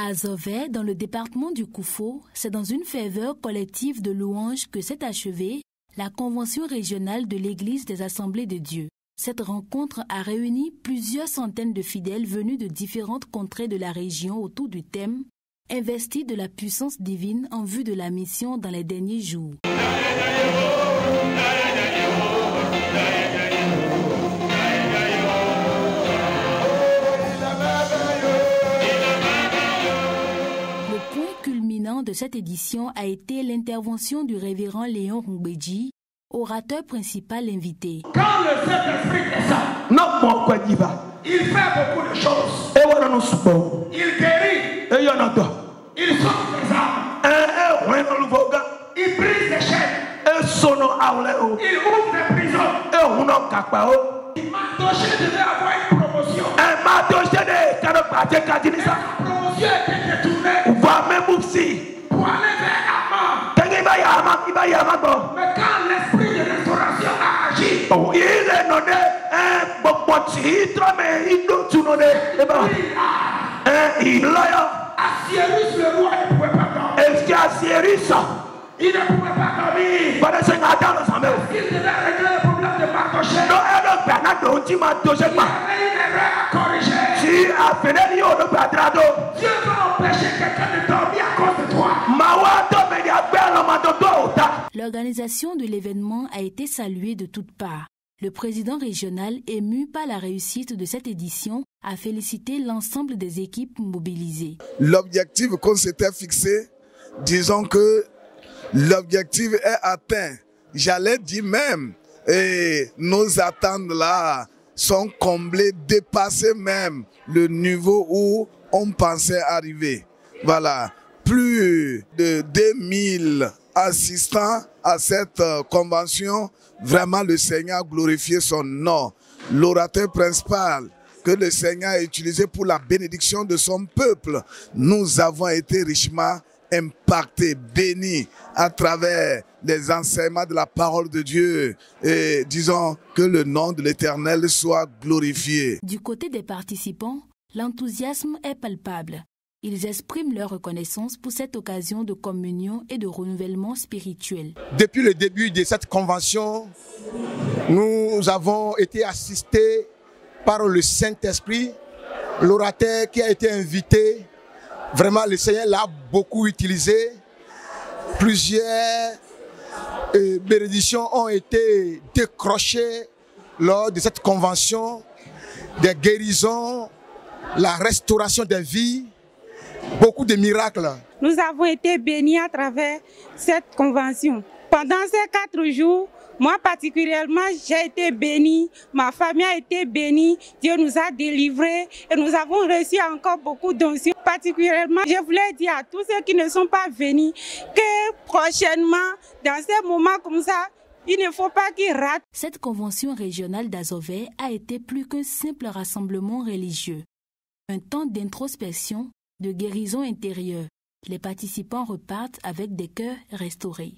À Azové, dans le département du Koufo, c'est dans une ferveur collective de louanges que s'est achevée la convention régionale de l'Église des Assemblées de Dieu. Cette rencontre a réuni plusieurs centaines de fidèles venus de différentes contrées de la région autour du thème « Investis de la puissance divine en vue de la mission dans les derniers jours ». De cette édition a été l'intervention du révérend Léon Rumbedji, orateur principal invité. Quand le Saint-Esprit descend, il fait beaucoup de choses. Il guérit. Il sauve les âmes. Il brise les chaînes. Il ouvre les prisons. Mardoché devait avoir une promotion. La promotion était détournée. Pour aller vers Amman. Mais quand l'esprit de restauration a agi, Assyrus le roi ne pouvait pas dormir. Il ne pouvait pas dormir. Parce qu'il devait régler le problème de Mardoché. Il y avait une erreur à corriger. Dieu va empêcher quelqu'un de dormir à cause de toi. L'organisation de l'événement a été saluée de toutes parts. Le président régional, ému par la réussite de cette édition, a félicité l'ensemble des équipes mobilisées. L'objectif qu'on s'était fixé, disons que l'objectif est atteint. J'allais dire même, et nos attentes là sont comblées, dépassées même le niveau où on pensait arriver. Voilà, plus de 2000 assistants à cette convention. Vraiment, le Seigneur a glorifié son nom. L'orateur principal que le Seigneur a utilisé pour la bénédiction de son peuple, nous avons été richement impactés, bénis à travers les enseignements de la parole de Dieu. Et disons que le nom de l'Éternel soit glorifié. Du côté des participants, l'enthousiasme est palpable. Ils expriment leur reconnaissance pour cette occasion de communion et de renouvellement spirituel. Depuis le début de cette convention, nous avons été assistés par le Saint-Esprit, l'orateur qui a été invité. Vraiment, le Seigneur l'a beaucoup utilisé. Plusieurs bénédictions ont été décrochées lors de cette convention, des guérisons, la restauration des vies. Beaucoup de miracles. Nous avons été bénis à travers cette convention. Pendant ces 4 jours, moi particulièrement, j'ai été bénie, ma famille a été bénie, Dieu nous a délivrés et nous avons reçu encore beaucoup d'onction. Particulièrement, je voulais dire à tous ceux qui ne sont pas venus que prochainement, dans ces moments comme ça, il ne faut pas qu'ils ratent. Cette convention régionale d'Azové a été plus qu'un simple rassemblement religieux. Un temps d'introspection, de guérison intérieure. Les participants repartent avec des cœurs restaurés.